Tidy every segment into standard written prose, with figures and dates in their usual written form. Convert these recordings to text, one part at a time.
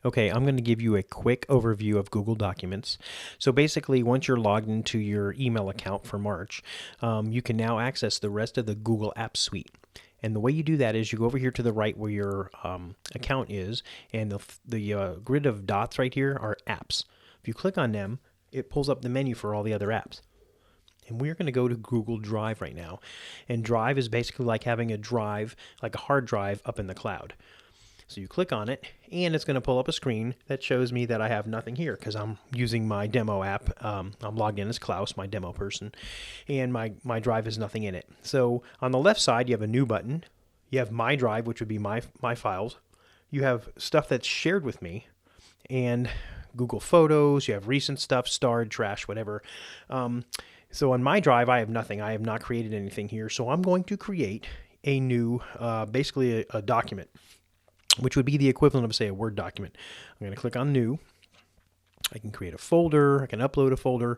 Okay, I'm going to give you a quick overview of Google Documents. So basically, once you're logged into your email account for March, you can now access the rest of the Google Apps Suite. And the way you do that is you go over here to the right where your account is, and the grid of dots right here are apps. If you click on them, it pulls up the menu for all the other apps. And we're going to go to Google Drive right now. And Drive is basically like having a drive, like a hard drive up in the cloud. So you click on it, and it's going to pull up a screen that shows me that I have nothing here because I'm using my demo app. I'm logged in as Klaus, my demo person, and my drive has nothing in it. So on the left side, you have a new button. You have My Drive, which would be my files. You have stuff that's shared with me, and Google Photos. You have recent stuff, starred, trash, whatever. So on My Drive, I have nothing. I have not created anything here. So I'm going to create a new, basically a document, which would be the equivalent of, say, a Word document. I'm going to click on New. I can create a folder. I can upload a folder.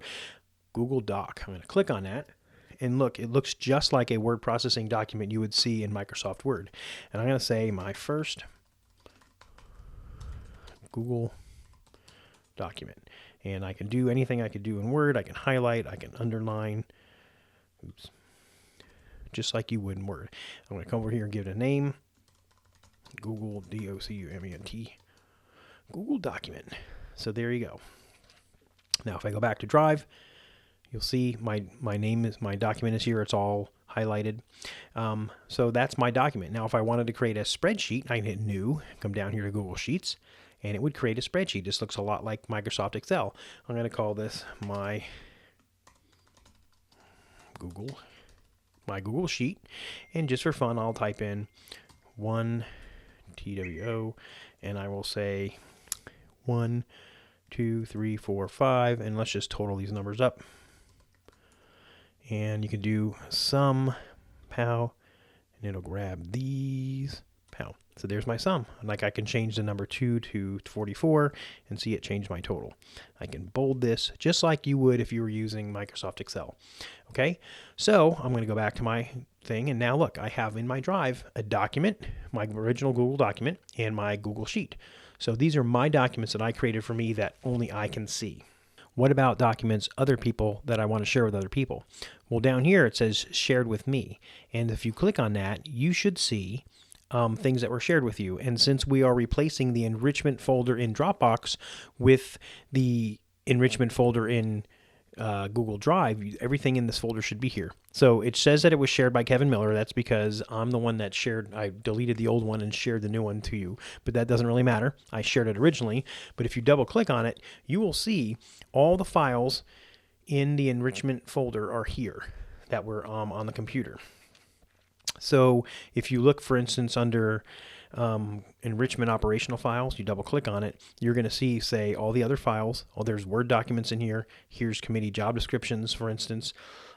Google Doc. I'm going to click on that. And look, it looks just like a word processing document you would see in Microsoft Word. And I'm going to say my first Google document. And I can do anything I could do in Word. I can highlight. I can underline. Oops. Just like you would in Word. I'm going to come over here and give it a name. Google document, Google document. So there you go. Now if I go back to Drive, you'll see my name is, my document is here. It's all highlighted. So that's my document. Now if I wanted to create a spreadsheet, I can hit New, come down here to Google Sheets, and it would create a spreadsheet. This looks a lot like Microsoft Excel. I'm going to call this my Google Sheet, and just for fun, I'll type in 1 TWO, and I will say 1, 2, 3, 4, 5, and let's just total these numbers up. And you can do sum, pow, and it'll grab these, pow. So there's my sum. Like I can change the number 2 to 44 and see it change my total. I can bold this just like you would if you were using Microsoft Excel. Okay, so I'm going to go back to my thing, and now look, I have in my Drive a document, my original Google document, and my Google Sheet. So these are my documents that I created for me that only I can see. What about documents other people that I want to share with other people? Well, down here it says shared with me, and if you click on that, you should see things that were shared with you. And since we are replacing the enrichment folder in Dropbox with the enrichment folder in Google Drive, everything in this folder should be here. So it says that it was shared by Kevin Miller. That's because I'm the one that shared. I deleted the old one and shared the new one to you, but that doesn't really matter. I shared it originally, but if you double click on it, you will see all the files in the enrichment folder are here that were on the computer. So if you look, for instance, under enrichment operational files, you double click on it, you're going to see, say, all the other files. Oh, there's Word documents in here. Here's committee job descriptions, for instance.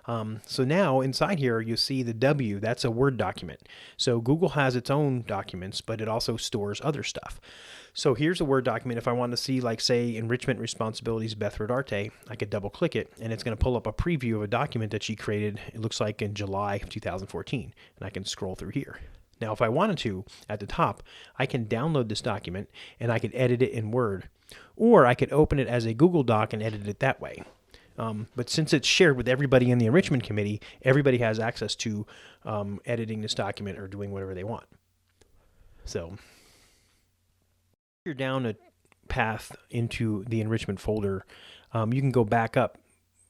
So now inside here, you see the W, that's a Word document. So Google has its own documents, but it also stores other stuff. So here's a Word document. If I want to see, like, say, enrichment responsibilities, Beth Rodarte, I could double click it, and it's going to pull up a preview of a document that she created, it looks like in July of 2014, and I can scroll through here. Now, if I wanted to, at the top, I can download this document, and I could edit it in Word, or I could open it as a Google Doc and edit it that way. But since it's shared with everybody in the enrichment committee, everybody has access to editing this document or doing whatever they want. So you're down a path into the enrichment folder. You can go back up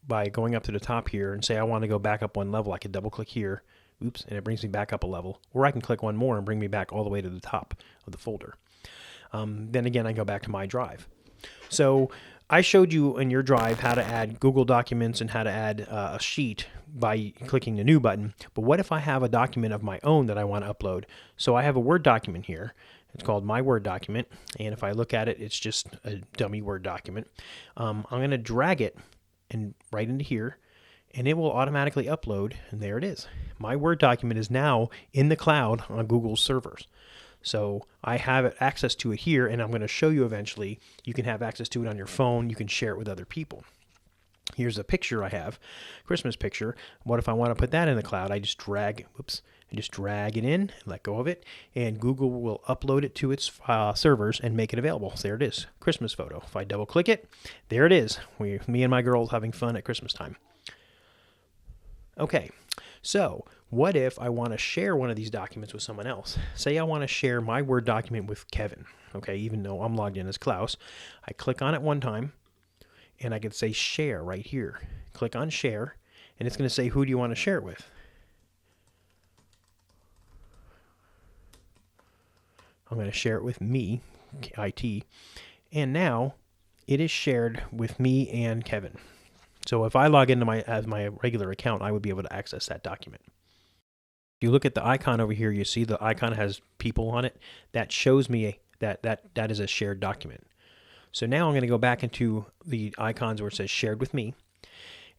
by going up to the top here and say, I want to go back up one level. I could double click here. Oops, and it brings me back up a level. Or I can click one more and bring me back all the way to the top of the folder. Then again, I go back to my Drive. So I showed you in your Drive how to add Google Documents and how to add a sheet by clicking the New button. But what if I have a document of my own that I want to upload? So I have a Word document here. It's called My Word Document. And if I look at it, it's just a dummy Word document. I'm going to drag it and right into here, and it will automatically upload, and there it is. My Word document is now in the cloud on Google's servers. So I have access to it here, and I'm going to show you eventually. You can have access to it on your phone. You can share it with other people. Here's a picture I have, Christmas picture. What if I want to put that in the cloud? I just drag, I just drag it in, let go of it, and Google will upload it to its servers and make it available. So there it is, Christmas photo. If I double click it, there it is. Me and my girls having fun at Christmas time. Okay, so what if I want to share one of these documents with someone else? Say I want to share my Word document with Kevin. Okay, even though I'm logged in as Klaus, I click on it one time, and I can say share right here. Click on share, and it's going to say, who do you want to share it with? I'm going to share it with me, IT, and now it is shared with me and Kevin. So if I log into my regular account, I would be able to access that document. If you look at the icon over here, you see the icon has people on it. That shows me that is a shared document. So now I'm going to go back into the icons where it says shared with me.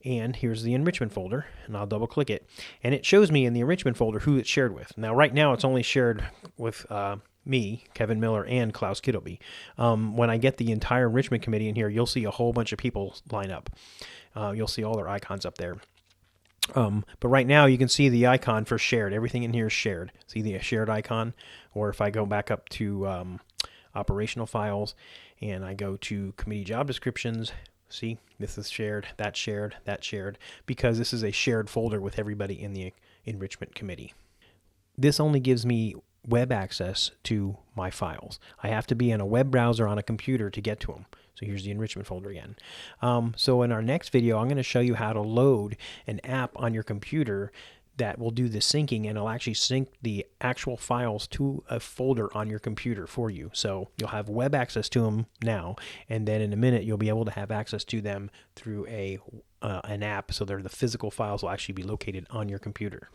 And here's the enrichment folder, and I'll double click it. And it shows me in the enrichment folder who it's shared with. Now right now it's only shared with me, Kevin Miller, and Klaus Kittleby. When I get the entire enrichment committee in here, you'll see a whole bunch of people line up. You'll see all their icons up there. But right now you can see the icon for shared. Everything in here is shared. See the shared icon? Or if I go back up to operational files and I go to committee job descriptions, see, this is shared, that's shared, that's shared, because this is a shared folder with everybody in the enrichment committee. This only gives me web access to my files. I have to be in a web browser on a computer to get to them. So here's the enrichment folder again. So in our next video, I'm going to show you how to load an app on your computer that will do the syncing, and it'll actually sync the actual files to a folder on your computer for you. So you'll have web access to them now, and then in a minute you'll be able to have access to them through an app, so the physical files will actually be located on your computer.